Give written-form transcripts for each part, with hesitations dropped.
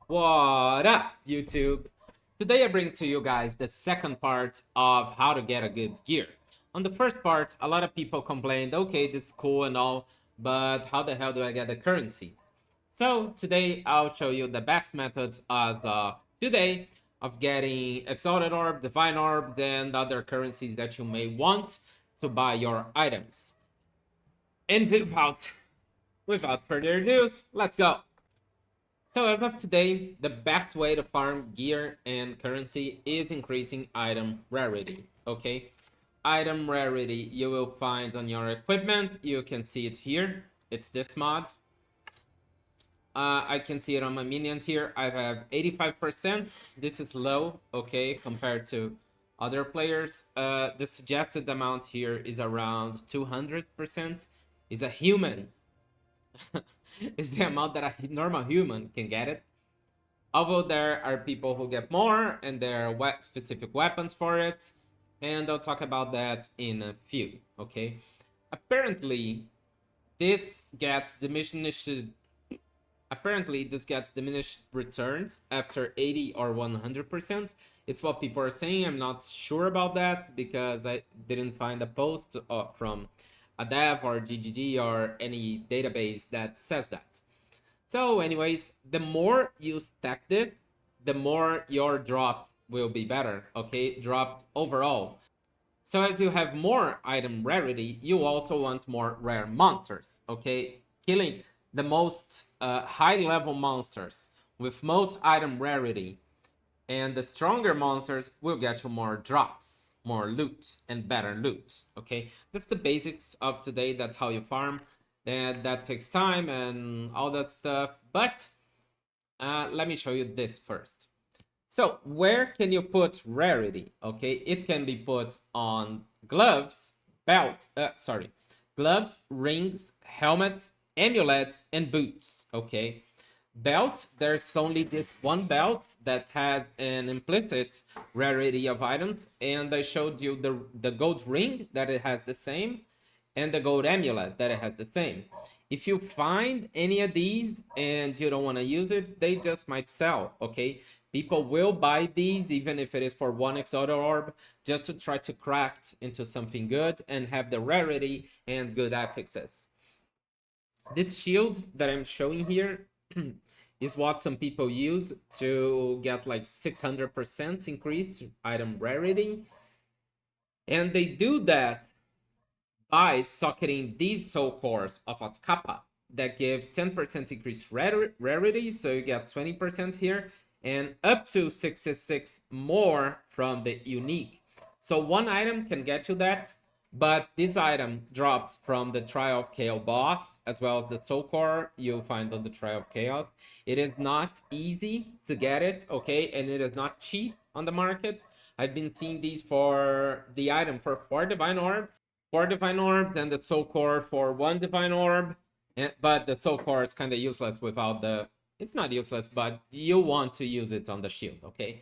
What up, YouTube? Today I bring to you guys the second part of how to get a good gear. On the first part, a lot of people complained, okay, this is cool and all, but how the hell do I get the currencies? So today I'll show you the best methods as of today of getting exalted orb, divine orbs, and other currencies that you may want to buy your items. And without further ado, let's go. So as of today, the best way to farm gear and currency is increasing item rarity, okay? Item rarity you will find on your equipment. You can see it here. It's this mod. I can see it on my minions here. I have 85%. This is low, okay, compared to other players. The suggested amount here is around 200%. Is a human. Is the amount that a normal human can get it. Although there are people who get more and there are specific weapons for it, and I'll talk about that in a few, okay? Apparently, this gets diminished returns after 80 or 100%. It's what people are saying. I'm not sure about that because I didn't find a post from a dev or GGG or any database that says that. So anyways, the more you stack this, the more your drops will be better, okay? Drops overall. So as you have more item rarity, you also want more rare monsters, okay? Killing the most high level monsters with most item rarity and the stronger monsters will get you more drops, more loot, and better loot, okay? That's the basics of today. That's how you farm. And that takes time and all that stuff. But let me show you this first. So where can you put rarity? Okay, it can be put on gloves, gloves, rings, helmets, amulets, and boots. Okay, belt, there's only this one belt that has an implicit rarity of items, and I showed you the gold ring that it has the same, and the gold amulet that it has the same. If you find any of these and you don't want to use it, they just might sell, okay? People will buy these even if it is for one exalted orb, just to try to craft into something good and have the rarity and good affixes. This shield that I'm showing here is what some people use to get like 600% increased item rarity. And they do that by socketing these soul cores of a kappa that gives 10% increased rarity, so you get 20% here, and up to 66 more from the unique. So one item can get you that, but this item drops from the Trial of Chaos boss, as well as the soul core you'll find on the Trial of Chaos. It is not easy to get it, okay, and it is not cheap on the market. I've been seeing these for the item for 4 divine orbs, 4 divine orbs, and the soul core for 1 divine orb. But the soul core is kind of useless without the... It's not useless, but you want to use it on the shield, okay?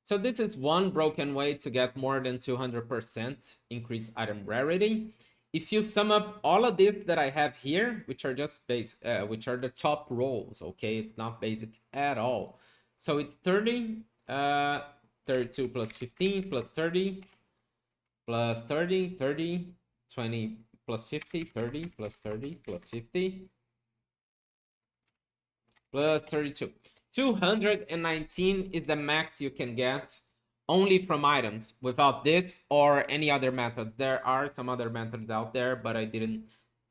So this is one broken way to get more than 200% increased item rarity. If you sum up all of this that I have here, which are just base, which are the top rolls, okay? It's not basic at all. So it's 30, 32 plus 15 plus 30 plus 30, 30, 20 plus 50, 30 plus 30 plus 50 plus 32. 219 is the max you can get only from items without this or any other methods. There are some other methods out there, but I didn't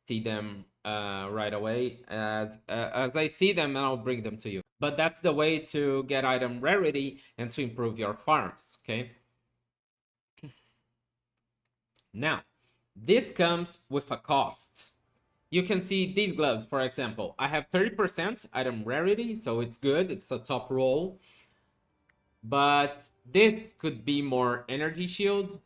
see them right away. As I see them, I'll bring them to you. But that's the way to get item rarity and to improve your farms, okay? Now, this comes with a cost. You can see these gloves, for example. I have 30% item rarity, so it's good. It's a top roll. But this could be more energy shield.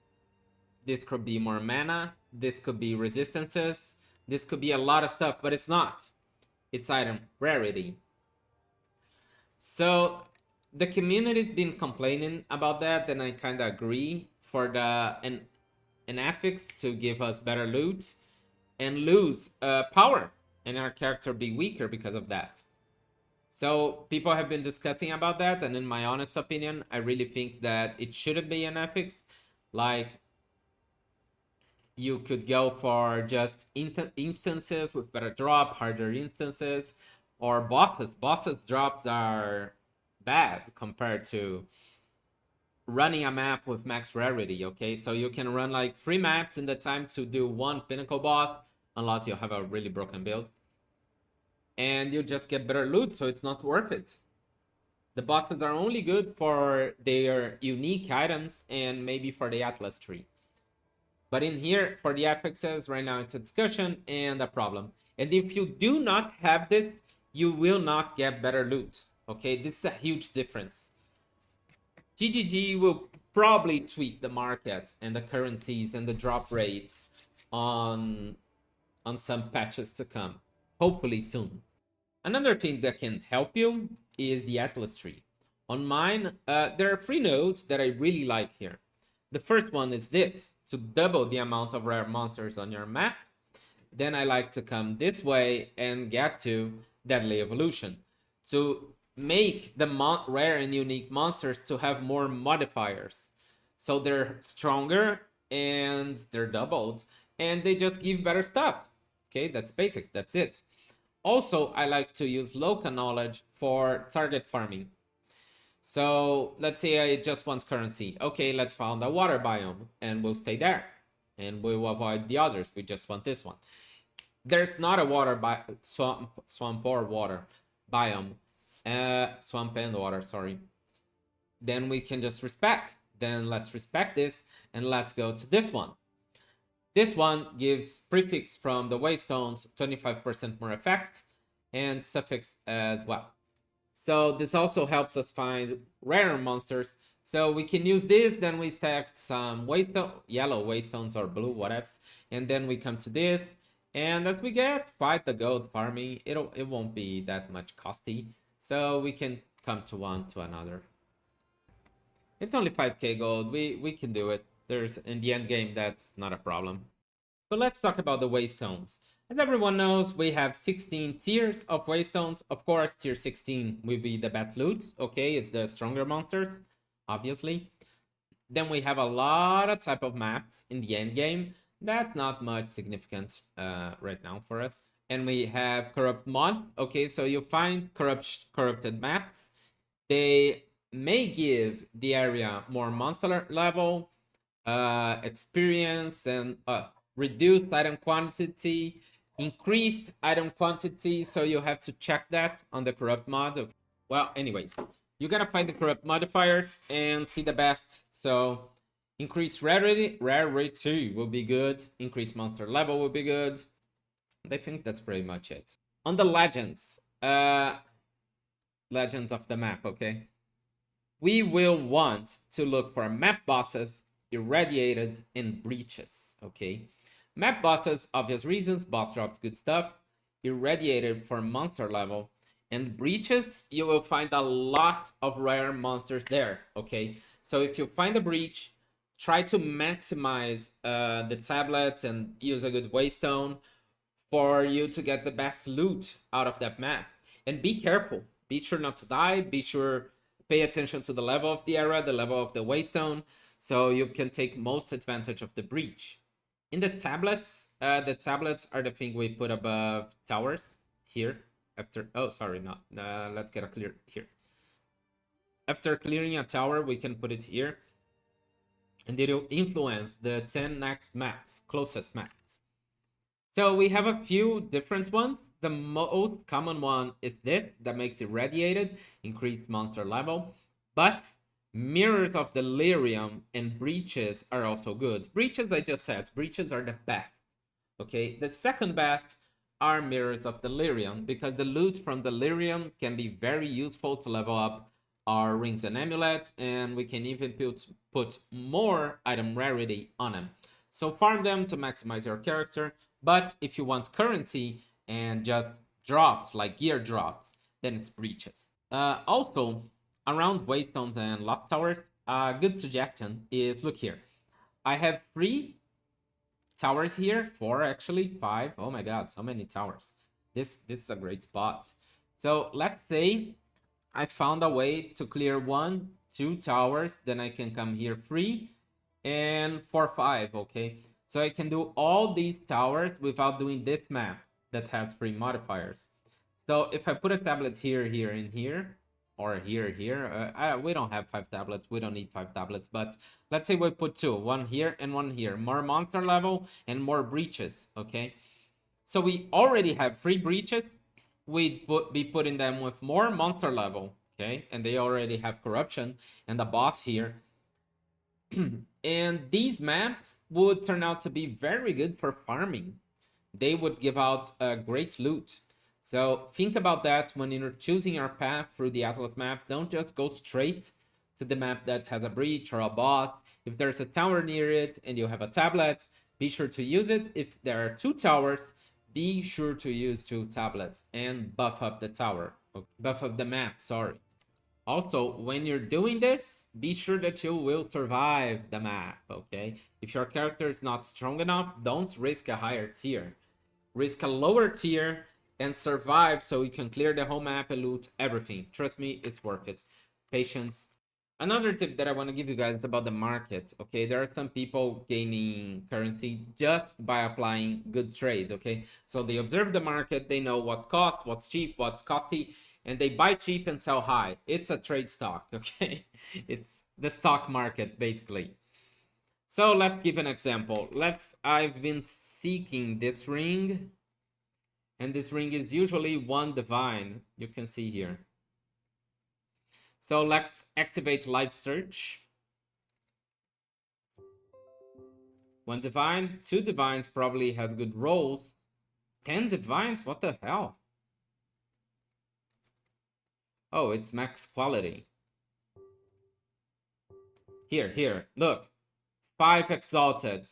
This could be more mana. This could be resistances. This could be a lot of stuff, but it's not. It's item rarity. So the community's been complaining about that, and I kind of agree. For an affix to give us better loot and lose power, and our character be weaker because of that. So people have been discussing about that, and in my honest opinion, I really think that it shouldn't be an affix. Like, you could go for just instances with better drop, harder instances, or bosses. Bosses drops are bad compared to running a map with max rarity, okay? So you can run like 3 maps in the time to do 1 pinnacle boss, unless you have a really broken build. And you just get better loot, so it's not worth it. The bosses are only good for their unique items and maybe for the Atlas tree. But in here, for the affixes, right now it's a discussion and a problem. And if you do not have this, you will not get better loot. Okay, this is a huge difference. GGG will probably tweak the market and the currencies and the drop rate on some patches to come. Hopefully soon. Another thing that can help you is the Atlas tree. On mine, there are 3 nodes that I really like here. The first one is this, to double the amount of rare monsters on your map. Then I like to come this way and get to Deadly Evolution, to make the rare and unique monsters to have more modifiers. So they're stronger and they're doubled, and they just give better stuff. Okay, that's basic, that's it. Also, I like to use local knowledge for target farming. So let's say I just want currency. Okay, let's find a water biome and we'll stay there. And we'll avoid the others. We just want this one. There's not a water swamp or water biome. Swamp and water, sorry. Then we can just respect. Then let's respect this and let's go to this one. This one gives prefix from the Waystones 25% more effect and suffix as well. So this also helps us find rare monsters. So we can use this, then we stack some yellow Waystones or blue whatevs, and then we come to this. And as we get quite the gold farming, it won't be that much costly. So we can come to one to another. It's only 5k gold. We can do it. There's in the end game, that's not a problem. So let's talk about the Waystones. As everyone knows, we have 16 tiers of Waystones. Of course, tier 16 will be the best loot. Okay, it's the stronger monsters, obviously. Then we have a lot of type of maps in the end game. That's not much significant right now for us. And we have corrupt mods. Okay, so you find corrupted maps. They may give the area more monster level, experience, and reduced item quantity, increased item quantity, so you have to check that on the corrupt mod. Well, anyways, you gotta find the corrupt modifiers and see the best. So increased rarity will be good, increased monster level will be good. I think that's pretty much it. On the legends, legends of the map, okay, we will want to look for map bosses, irradiated, and breaches. Okay, map bosses, obvious reasons, boss drops good stuff, irradiated for monster level, and breaches, you will find a lot of rare monsters there. Okay, so if you find a breach, try to maximize the tablets and use a good waystone for you to get the best loot out of that map. And be careful, be sure not to die, be sure pay attention to the level of the area, the level of the waystone, so you can take most advantage of the breach. In the tablets are the thing we put above towers here. After, oh, sorry, not. Let's get a clear here. After clearing a tower, we can put it here. And it will influence the 10 next maps, closest maps. So we have a few different ones. The most common one is this, that makes irradiated, increased monster level. But mirrors of delirium and breaches are also good. Breaches, I just said, breaches are the best. Okay, the second best are mirrors of delirium, because the loot from delirium can be very useful to level up our rings and amulets, and we can even put more item rarity on them. So farm them to maximize your character. But if you want currency and just drops, like gear drops, then it's breaches. Also, around Waystones and Lost Towers, a good suggestion is, look here. I have 3 towers here, 4 actually, 5. Oh my god, so many towers. This is a great spot. So let's say I found a way to clear 1, 2 towers, then I can come here 3 and 4, 5, okay? So I can do all these towers without doing this map that has 3 modifiers. So if I put a tablet here, here, and here, or here, here, we don't have 5 tablets, we don't need 5 tablets, but let's say we put 2, 1 here and 1 here, more monster level and more breaches, okay? So we already have 3 breaches, we'd be putting them with more monster level, okay? And they already have corruption and the boss here. And these maps would turn out to be very good for farming. They would give out a great loot. So think about that when you're choosing your path through the Atlas map. Don't just go straight to the map that has a breach or a boss. If there's a tower near it and you have a tablet, be sure to use it. If there are 2 towers, be sure to use 2 tablets and buff up the tower. Buff up the map, sorry. Also, when you're doing this, be sure that you will survive the map, okay? If your character is not strong enough, don't risk a higher tier. Risk a lower tier and survive so you can clear the whole map and loot everything. Trust me, it's worth it. Patience. Another tip that I want to give you guys is about the market, okay? There are some people gaining currency just by applying good trades, okay? So they observe the market, they know what's cost, what's cheap, what's costly, and they buy cheap and sell high. It's a trade stock, okay? It's the stock market, basically. So let's give an example. I've been seeking this ring, and this ring is usually 1 divine. You can see here. So let's activate live search. 1 divine, 2 divines probably has good rolls. 10 divines, what the hell? Oh, it's max quality. Here, look. 5 exalted.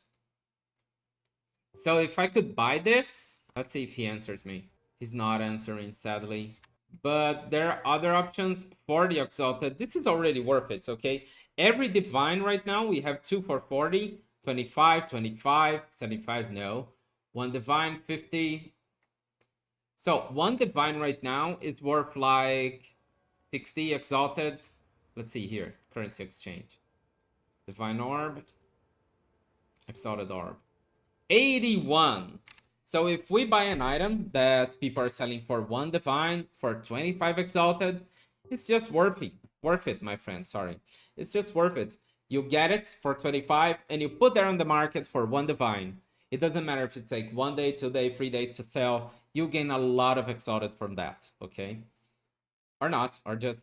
So if I could buy this, let's see if he answers me. He's not answering, sadly. But there are other options for the exalted. This is already worth it, okay? Every divine right now, we have 2 for 40, 25, 25, 75, no. 1 divine, 50. So 1 divine right now is worth like 60 exalted. Let's see here, currency exchange. Divine orb, exalted orb. 81. So if we buy an item that people are selling for 1 divine for 25 exalted, it's just worth it, my friend, sorry. It's just worth it. You get it for 25 and you put that on the market for 1 divine. It doesn't matter if it takes 1 day, 2 days, 3 days to sell. You gain a lot of exalted from that, okay? Or not, or just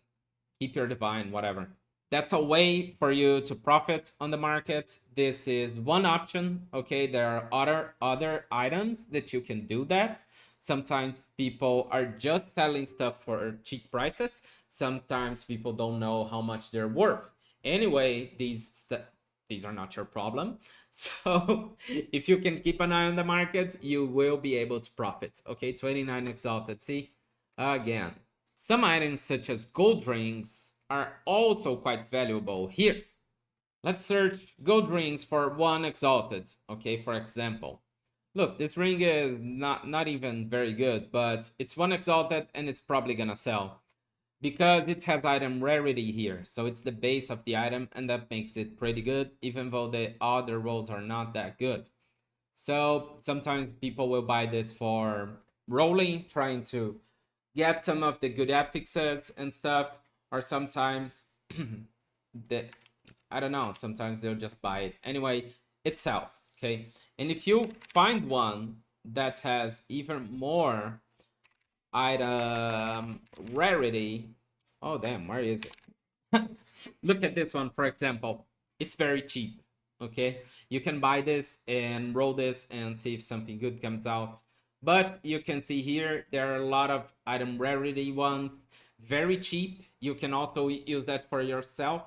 keep your divine, whatever. That's a way for you to profit on the market. This is one option, okay? There are other items that you can do that. Sometimes people are just selling stuff for cheap prices. Sometimes people don't know how much they're worth. Anyway, these are not your problem. So if you can keep an eye on the market, you will be able to profit, okay? 29 exalted, see? Again, some items such as gold rings are also quite valuable here. Let's search gold rings for 1 exalted, okay, for example. Look, this ring is not even very good, but it's 1 exalted and it's probably gonna sell because it has item rarity here. So it's the base of the item and that makes it pretty good, even though the other rolls are not that good. So sometimes people will buy this for rolling, trying to get some of the good affixes and stuff, or sometimes I don't know, sometimes they'll just buy it. Anyway, it sells, okay? And if you find one that has even more item rarity, oh damn, where is it? Look at this one, for example. It's very cheap, okay? You can buy this and roll this and see if something good comes out. But you can see here, there are a lot of item rarity ones, very cheap. You can also use that for yourself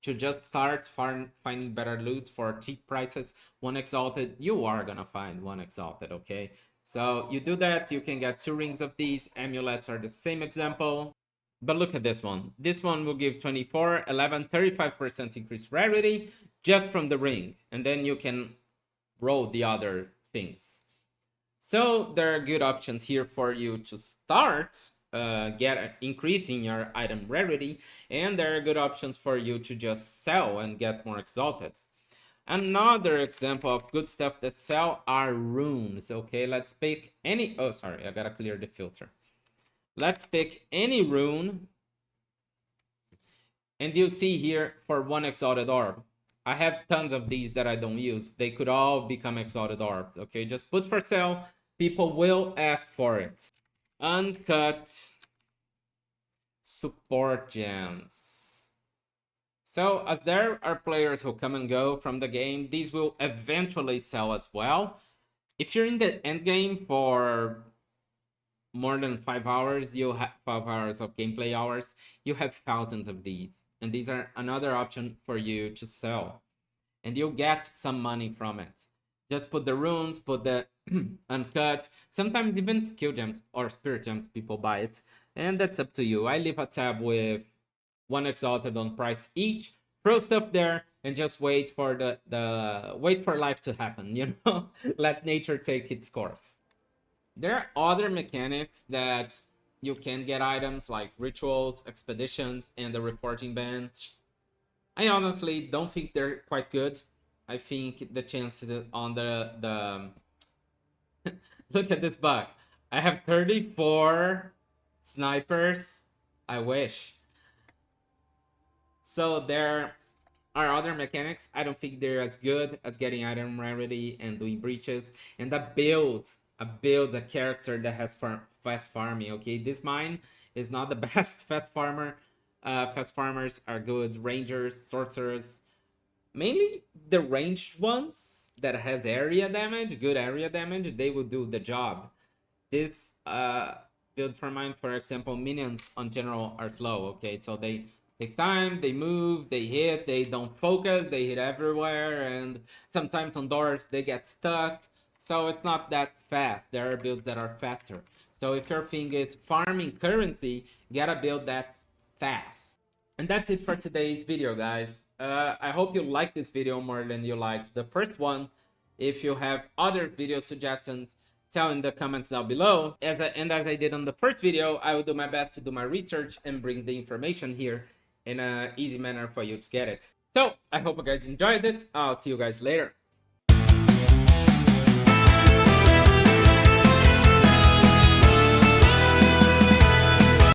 to just start finding better loot for cheap prices. 1 exalted, you are gonna find 1 exalted, okay? So you do that, you can get 2 rings of these. Amulets are the same example. But look at this one. This one will give 24, 11, 35% increased rarity just from the ring. And then you can roll the other things. So there are good options here for you to start. get increasing your item rarity, and there are good options for you to just sell and get more exalted. Another example of good stuff that sell are runes. Okay, let's pick any. Oh, sorry, I gotta clear the filter. Let's pick any rune, and you see here for one exalted orb. I have tons of these that I don't use. They could all become exalted orbs. Okay, just put for sale. People will ask for it. Uncut support gems. So as there are players who come and go from the game, these will eventually sell as well. If you're in the end game for more than 5 hours, you have 5 hours of gameplay hours, you have thousands of these. And these are another option for you to sell. And you'll get some money from it. Just put the runes, put the uncut, sometimes even skill gems or spirit gems, people buy it. And that's up to you. I leave a tab with one exalted on price each. Throw stuff there and just wait for wait for life to happen, you know? Let nature take its course. There are other mechanics that you can get items like rituals, expeditions, and the reporting bench. I honestly don't think they're quite good. I think the chances on the look at this bug. I have 34 snipers. I wish. So there are other mechanics. I don't think they're as good as getting item rarity and doing breaches. And a character that has fast farming. Okay, this mine is not the best fast farmer. Fast farmers are good rangers, sorcerers, mainly the ranged ones that has area damage, good area damage. They will do the job. This build for mine, for example, minions on general are slow. Okay, so they take time, they move, they hit, they don't focus, they hit everywhere, and sometimes on doors they get stuck. So it's not that fast. There are builds that are faster. So if your thing is farming currency, get a build that's fast. And that's it for today's video, guys. I hope you liked this video more than you liked the first one. If you have other video suggestions, tell in the comments down below. As I did on the first video, I will do my best to do my research and bring the information here in an easy manner for you to get it. So I hope you guys enjoyed it. I'll see you guys later.